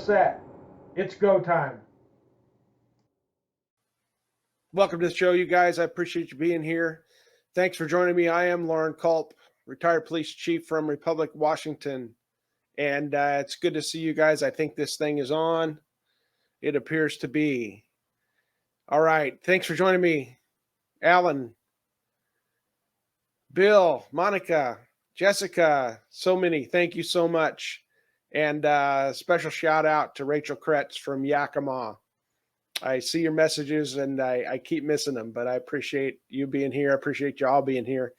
set. It's go time. Welcome to the show, you guys. I appreciate you being here. Thanks for joining me. I am Loren Culp, retired police chief from Republic, Washington. And it's good to see you guys. I think this thing is on. It appears to be. All right. Thanks for joining me. Alan, Bill, Monica, Jessica, so many. Thank you so much. And special shout out to Rachel Kretz from Yakima. I see your messages and I keep missing them, but I appreciate you being here. I appreciate you all being here.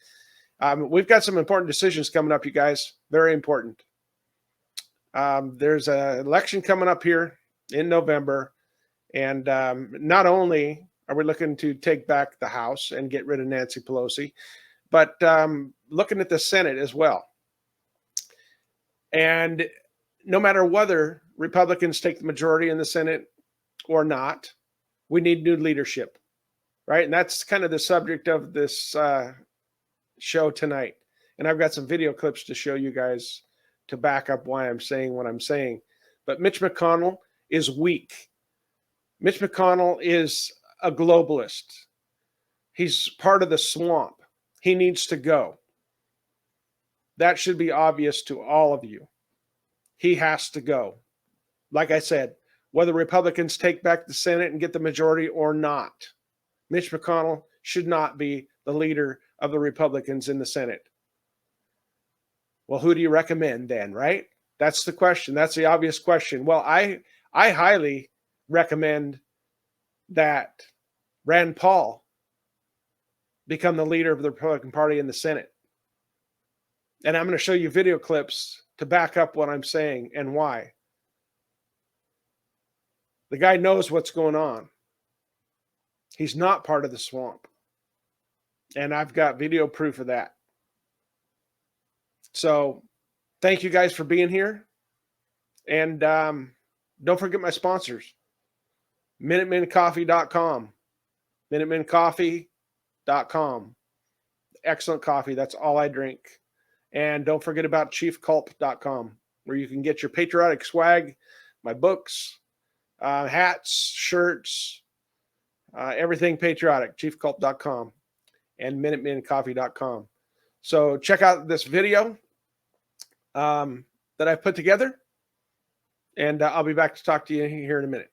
We've got some important decisions coming up, you guys. Very important. There's an election coming up here in November. And not only are we looking to take back the House and get rid of Nancy Pelosi, but looking at the Senate as well. And no matter whether Republicans take the majority in the Senate or not, we need new leadership, right? And that's kind of the subject of this show tonight. And I've got some video clips to show you guys to back up why I'm saying what I'm saying. But Mitch McConnell is weak. Mitch McConnell is a globalist. He's part of the swamp. He needs to go. That should be obvious to all of you. He has to go. Like I said, whether Republicans take back the Senate and get the majority or not, Mitch McConnell should not be the leader of the Republicans in the Senate. Well, who do you recommend then, right? That's the question. That's the obvious question. Well, I highly recommend that Rand Paul become the leader of the Republican Party in the Senate. And I'm going to show you video clips to back up what I'm saying and why. The guy knows what's going on. He's not part of the swamp. And I've got video proof of that. So thank you guys for being here. And don't forget my sponsors. MinutemenCoffee.com. MinutemenCoffee.com. Excellent coffee. That's all I drink. And don't forget about ChiefCulp.com, where you can get your patriotic swag, my books, hats, shirts, everything patriotic. ChiefCulp.com and MinutemenCoffee.com. So check out this video that I've put together, and I'll be back to talk to you here in a minute.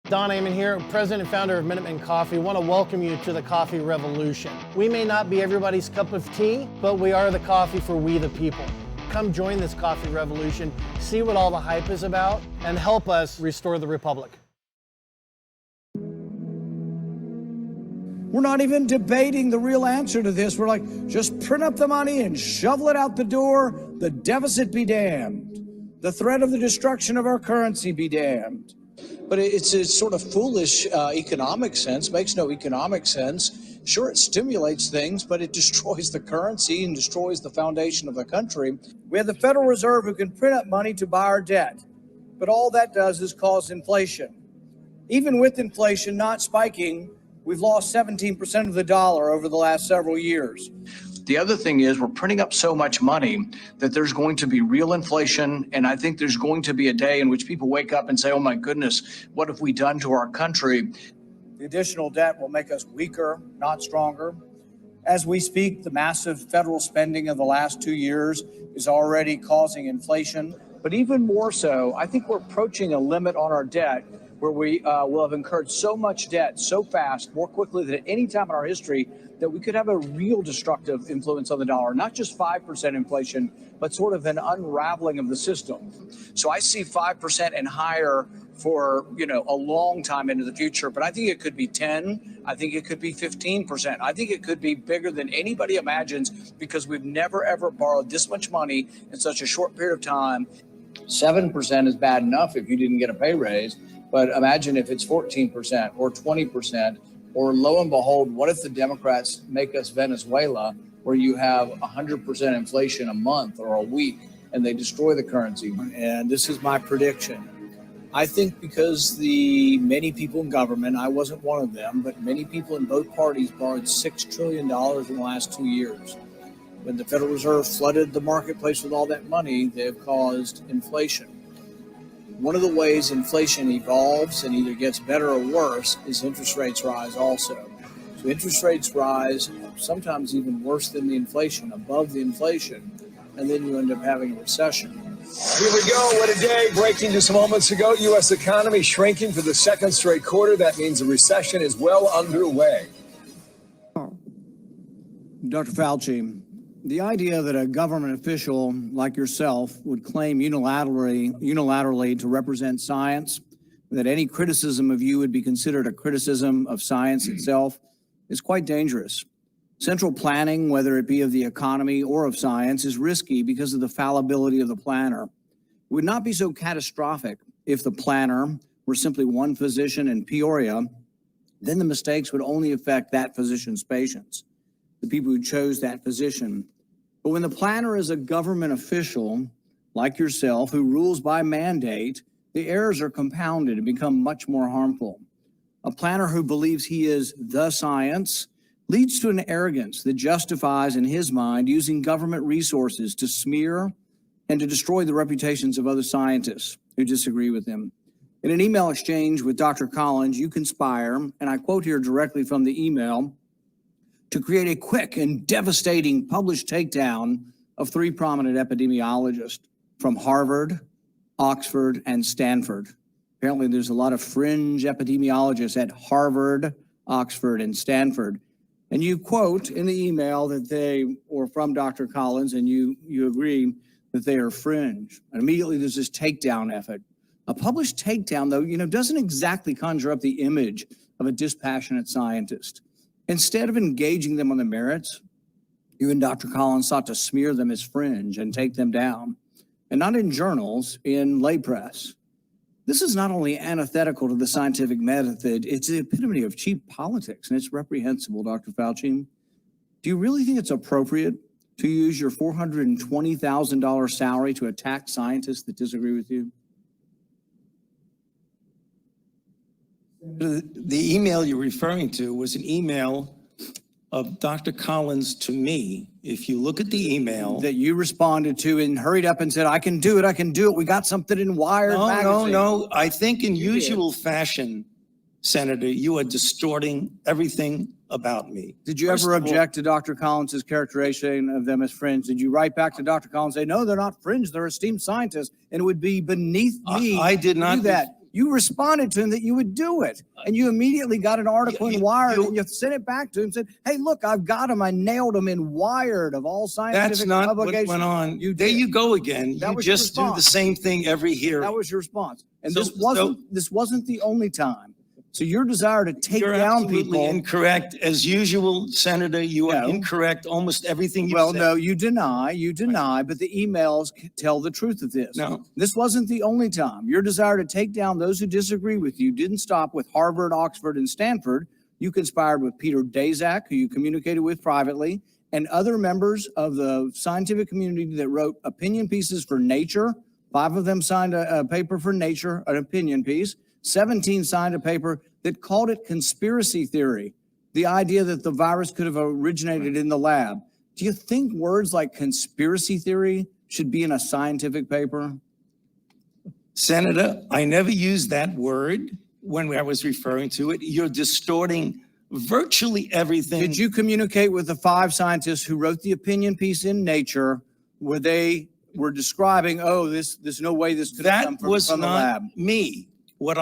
Don Amon here, president and founder of Minutemen Coffee. Want to welcome you to the coffee revolution. We may not be everybody's cup of tea, but we are the coffee for we the people. Come join this coffee revolution, see what all the hype is about, and help us restore the republic. We're not even debating the real answer to this. We're like, just print up the money and shovel it out the door. The deficit be damned. The threat of the destruction of our currency be damned. But it's a sort of foolish economic sense, makes no economic sense. Sure, it stimulates things, but it destroys the currency and destroys the foundation of the country. We have the Federal Reserve who can print up money to buy our debt, but all that does is cause inflation. Even with inflation not spiking, we've lost 17% of the dollar over the last several years. The other thing is we're printing up so much money that there's going to be real inflation. And I think there's going to be a day in which people wake up and say, oh, my goodness, what have we done to our country? The additional debt will make us weaker, not stronger. As we speak, the massive federal spending of the last 2 years is already causing inflation. But even more so, I think we're approaching a limit on our debt where we will have incurred so much debt so fast, more quickly than at any time in our history, that we could have a real destructive influence on the dollar, not just 5% inflation, but sort of an unraveling of the system. So I see 5% and higher for, a long time into the future, but I think it could be 10. I think it could be 15%. I think it could be bigger than anybody imagines because we've never, ever borrowed this much money in such a short period of time. 7% is bad enough if you didn't get a pay raise, but imagine if it's 14% or 20%. Or lo and behold, what if the Democrats make us Venezuela, where you have 100% inflation a month or a week, and they destroy the currency? And this is my prediction. I think because the many people in government, I wasn't one of them, but many people in both parties borrowed $6 trillion in the last 2 years. When the Federal Reserve flooded the marketplace with all that money, they have caused inflation. one of the ways inflation evolves and either gets better or worse is interest rates rise also. So interest rates rise, sometimes even worse than the inflation, above the inflation, and then you end up having a recession. Here we go. What a day. Breaking just moments ago, U.S. economy shrinking for the second straight quarter. That means a recession is well underway. Dr. Fauci, the idea that a government official like yourself would claim unilaterally to represent science, that any criticism of you would be considered a criticism of science itself, is quite dangerous. Central planning, whether it be of the economy or of science, is risky because of the fallibility of the planner. It would not be so catastrophic if the planner were simply one physician in Peoria. Then the mistakes would only affect that physician's patients, the people who chose that physician. But when the planner is a government official like yourself who rules by mandate, the errors are compounded and become much more harmful. A planner who believes he is the science leads to an arrogance that justifies, in his mind, using government resources to smear and to destroy the reputations of other scientists who disagree with him. In an email exchange with Dr. Collins, you conspire, and I quote here directly from the email, to create a quick and devastating published takedown of three prominent epidemiologists from Harvard, Oxford, and Stanford. Apparently, there's a lot of fringe epidemiologists at Harvard, Oxford, and Stanford. And you quote in the email that they, or from Dr. Collins, and you agree that they are fringe. And immediately there's this takedown effort. A published takedown, though, doesn't exactly conjure up the image of a dispassionate scientist. Instead of engaging them on the merits, you and Dr. Collins sought to smear them as fringe and take them down. And not in journals, in lay press. This is not only antithetical to the scientific method, it's the epitome of cheap politics, and it's reprehensible, Dr. Fauci. Do you really think it's appropriate to use your $420,000 salary to attack scientists that disagree with you? The email you're referring to was an email of Dr. Collins to me. If you look at the email. That you responded to and hurried up and said, I can do it. We got something in Wired magazine. No. I think in usual fashion, Senator, you are distorting everything about me. Did you ever object to Dr. Collins' characterization of them as fringe? Did you write back to Dr. Collins and say, no, they're not fringe, they're esteemed scientists, and it would be beneath me I did not do that? You responded to him that you would do it. And you immediately got an article in Wired and you sent it back to him and said, hey, look, I've got him. I nailed him in Wired of all scientific publications. That's not what went on. There you go again. You just do the same thing every hearing. That was your response. And this wasn't the only time. So your desire to take down people. You're absolutely incorrect. As usual, Senator, you are incorrect. Almost everything you said. Well, no, you deny, but the emails tell the truth of this. No. This wasn't the only time. Your desire to take down those who disagree with you didn't stop with Harvard, Oxford, and Stanford. You conspired with Peter Daszak, who you communicated with privately, and other members of the scientific community that wrote opinion pieces for Nature. 5 of them signed a paper for Nature, an opinion piece. 17 signed a paper that called it conspiracy theory, the idea that the virus could have originated in the lab. Do you think words like conspiracy theory should be in a scientific paper? Senator, I never used that word when I was referring to it. You're distorting virtually everything. Did you communicate with the 5 scientists who wrote the opinion piece in Nature where they were describing, there's no way this could have come from the lab? That was not me.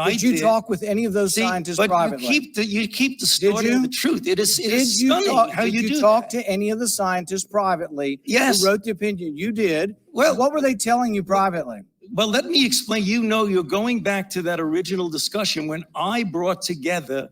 Did you talk with any of those scientists privately? You keep distorting the truth. It is stunning how you do Did you talk to any of the scientists privately Yes. who wrote the opinion? You did. Well, what were they telling you privately? Well, let me explain. You're going back to that original discussion when I brought together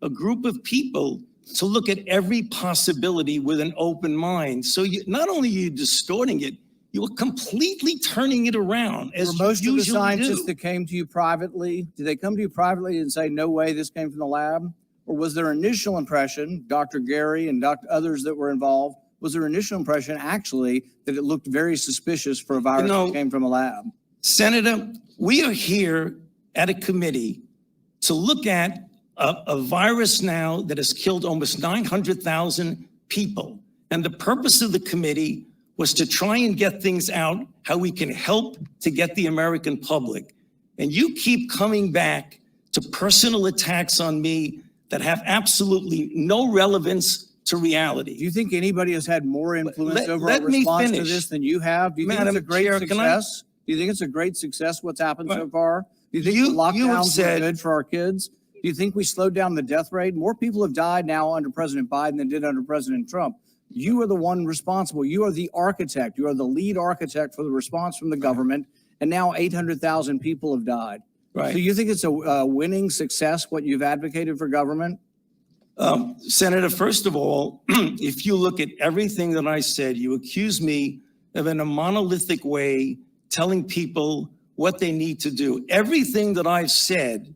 a group of people to look at every possibility with an open mind. So not only are you distorting it, you were completely turning it around, as Were most you of the usually scientists do. that came to you privately, did they come to you privately and say, no way this came from the lab? Or was their initial impression, Dr. Gary and others that were involved, was their initial impression actually that it looked very suspicious for a virus that came from a lab? Senator, we are here at a committee to look at a virus now that has killed almost 900,000 people. And the purpose of the committee was to try and get things out, how we can help to get the American public. And you keep coming back to personal attacks on me that have absolutely no relevance to reality. Do you think anybody has had more influence Let- over let our me response to finish. this than you have? Do you think Madam it's a great Chair, can I- success? Do you think it's a great success what's happened so Right. far? Do you think You- the you have lockdowns said- were good for our kids? Do you think we slowed down the death rate? More people have died now under President Biden than did under President Trump. You are the one responsible. You are the architect. You are the lead architect for the response from the government. And now 800,000 people have died. Right. So you think it's a winning success, what you've advocated for government? Senator, first of all, if you look at everything that I said, you accuse me of in a monolithic way telling people what they need to do. Everything that I've said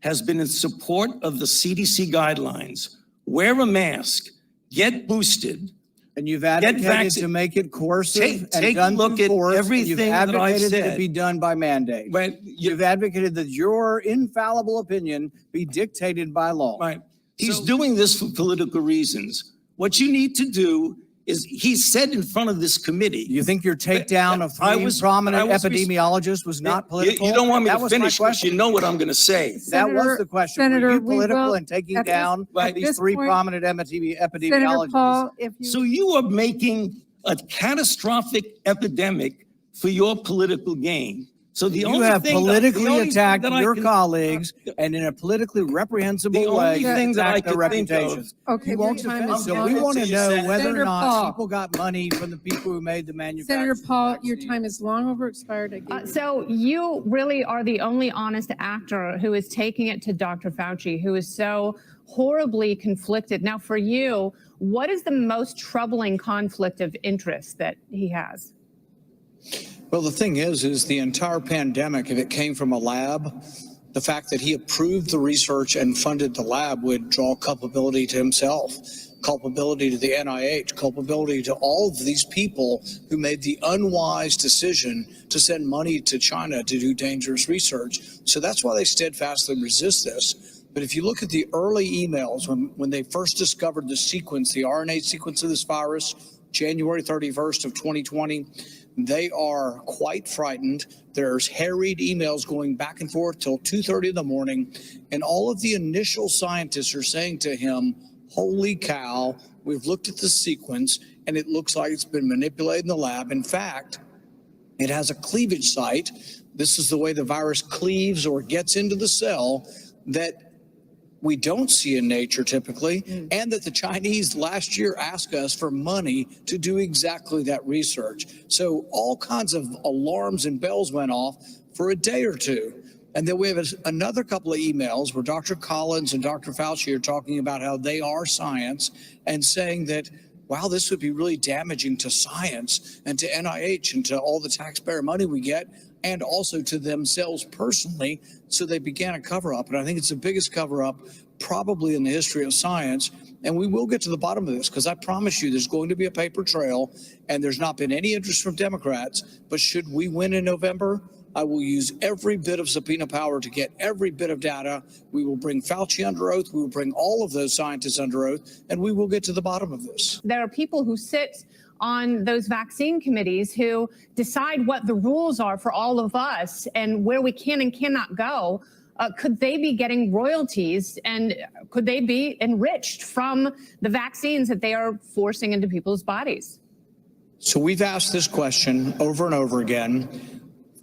has been in support of the CDC guidelines. Wear a mask, get boosted. And you've advocated vaccine- to make it coercive and Take a done look through at force, and everything you've that I advocated that it said. be done by mandate. But You've advocated that your infallible opinion be dictated by law. Right. He's doing this for political reasons. What you need to do is, he said in front of this committee. You think your takedown of I three was- prominent I was- epidemiologists was not You- political? You don't want me That to was my finish, because question. you know what I'm going to say. That was Senator- the question. Were Senator, you we political will- in taking at this- down at these this three point- prominent Senator epidemiologists? Paul, if you. So you are making a catastrophic epidemic for your political gain. So the You only have thing that- the politically only thing attacked that I your can- colleagues and in a politically reprehensible The way only thing that I attacked their could think of- reputations. Okay, You your won't time defend is them. up. We want to know whether Senator or not Paul. people got money from the people who made the manufacturing. Senator Paul, your vaccine. time is long over expired. I gave you- So you really are the only honest actor who is taking it to Dr. Fauci, who is so horribly conflicted. Now, for you, what is the most troubling conflict of interest that he has? Well, the thing is the entire pandemic, if it came from a lab, the fact that he approved the research and funded the lab would draw culpability to himself, culpability to the NIH, culpability to all of these people who made the unwise decision to send money to China to do dangerous research. So that's why they steadfastly resist this. But if you look at the early emails when they first discovered the sequence, the RNA sequence of this virus, January 31st of 2020, they are quite frightened. There's harried emails going back and forth till 2:30 in the morning. And all of the initial scientists are saying to him, holy cow, we've looked at the sequence and it looks like it's been manipulated in the lab. In fact, it has a cleavage site. This is the way the virus cleaves or gets into the cell that we don't see in nature typically, and that the Chinese last year asked us for money to do exactly that research. So all kinds of alarms and bells went off for a day or two. And then we have another couple of emails where Dr. Collins and Dr. Fauci are talking about how they are science and saying that, wow, this would be really damaging to science and to NIH and to all the taxpayer money we get, and also to themselves personally. So they began a cover-up, and I think it's the biggest cover-up probably in the history of science. And we will get to the bottom of this, because I promise you there's going to be a paper trail, and there's not been any interest from Democrats. But should we win in November, I will use every bit of subpoena power to get every bit of data. We will bring Fauci under oath. We will bring all of those scientists under oath, and we will get to the bottom of this. There are people who sit on those vaccine committees who decide what the rules are for all of us and where we can and cannot go. Could they be getting royalties, and could they be enriched from the vaccines that they are forcing into people's bodies? So we've asked this question over and over again.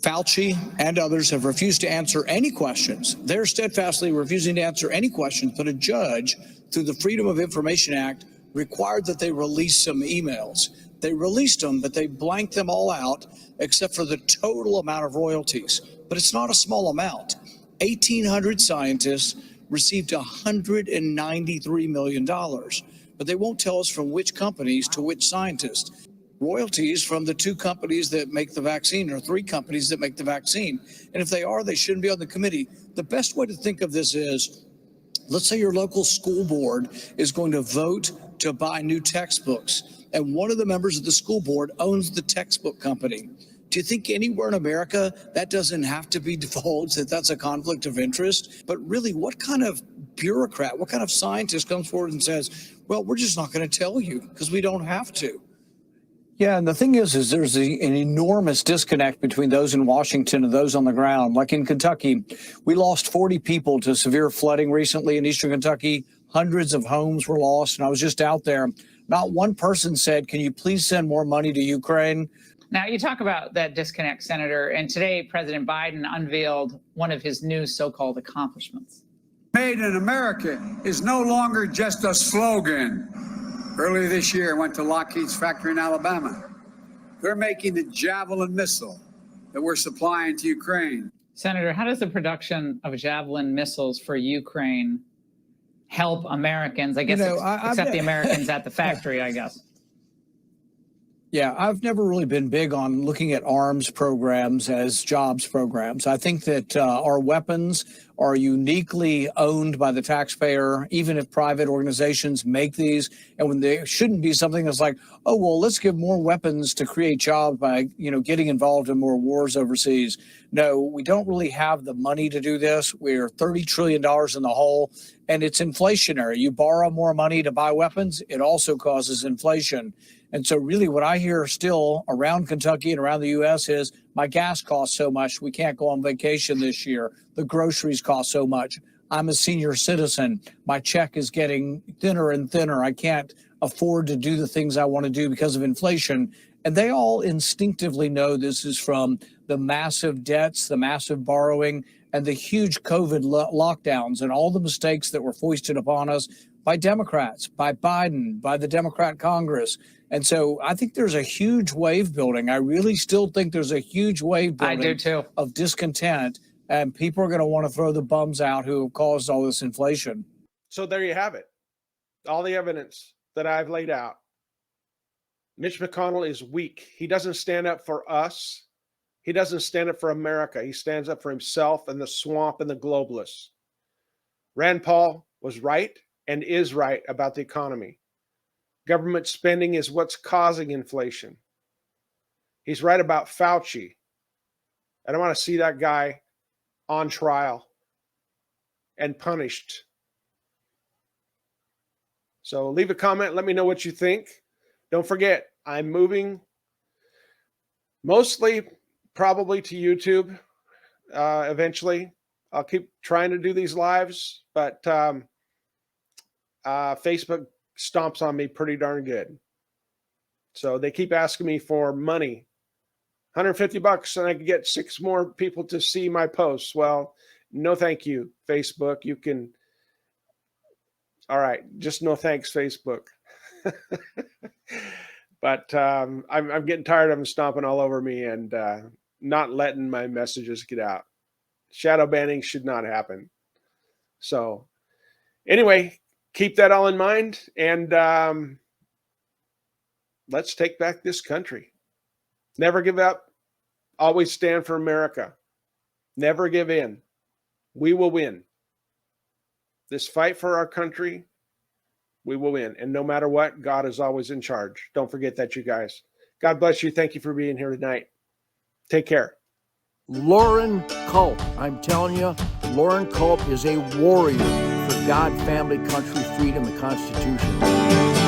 Fauci and others have refused to answer any questions. They're steadfastly refusing to answer any questions, but a judge, through the Freedom of Information Act, required that they release some emails. They released them, but they blanked them all out except for the total amount of royalties. But it's not a small amount. 1,800 scientists received $193 million, but they won't tell us from which companies to which scientists. Royalties from the two companies that make the vaccine, or three companies that make the vaccine. And if they are, they shouldn't be on the committee. The best way to think of this is, let's say your local school board is going to vote to buy new textbooks, and one of the members of the school board owns the textbook company. Do you think anywhere in America that doesn't have to be divulged, that that's a conflict of interest? But really, what kind of bureaucrat, what kind of scientist comes forward and says, well, we're just not going to tell you because we don't have to? Yeah, and the thing is there's an enormous disconnect between those in Washington and those on the ground. Like in Kentucky, we lost 40 people to severe flooding recently in eastern Kentucky. Hundreds of homes were lost, and I was just out there. Not one person said, "Can you please send more money to Ukraine?" Now, you talk about that disconnect, Senator, and today President Biden unveiled one of his new so-called accomplishments. Made in America is no longer just a slogan. Earlier this year, I went to Lockheed's factory in Alabama. They're making the Javelin missile that we're supplying to Ukraine. Senator, how does the production of Javelin missiles for Ukraine help Americans? I guess except the Americans at the factory, I guess. Yeah, I've never really been big on looking at arms programs as jobs programs. I think that our weapons are uniquely owned by the taxpayer, even if private organizations make these. And when they shouldn't be something that's like, oh, well, let's give more weapons to create jobs by, getting involved in more wars overseas. No, we don't really have the money to do this. We're $30 trillion in the hole, and it's inflationary. You borrow more money to buy weapons, it also causes inflation. And so really what I hear still around Kentucky and around the U.S. is my gas costs so much, we can't go on vacation this year. The groceries cost so much. I'm a senior citizen. My check is getting thinner and thinner. I can't afford to do the things I want to do because of inflation. And they all instinctively know this is from the massive debts, the massive borrowing, and the huge COVID lockdowns and all the mistakes that were foisted upon us by Democrats, by Biden, by the Democrat Congress. And so I think there's a huge wave building. I really still think there's a huge wave building I do too. of discontent, and people are going to want to throw the bums out who have caused all this inflation. So there you have it. All the evidence that I've laid out. Mitch McConnell is weak. He doesn't stand up for us. He doesn't stand up for America. He stands up for himself and the swamp and the globalists. Rand Paul was right and is right about the economy. Government spending is what's causing inflation. He's right about Fauci. I don't want to see that guy on trial and punished. So leave a comment. Let me know what you think. Don't forget, I'm moving mostly probably to YouTube eventually. I'll keep trying to do these lives, but Facebook stomps on me pretty darn good. So they keep asking me for money. $150 and I could get 6 more people to see my posts. Well, no thank you, Facebook. You can, all right, just no thanks, Facebook. But I'm getting tired of them stomping all over me and not letting my messages get out. Shadow banning should not happen. So anyway, keep that all in mind, and let's take back this country. Never give up. Always stand for America. Never give in. We will win. This fight for our country, we will win. And no matter what, God is always in charge. Don't forget that, you guys. God bless you. Thank you for being here tonight. Take care. Lauren Culp. I'm telling you, Lauren Culp is a warrior for God, family, country, freedom, and Constitution.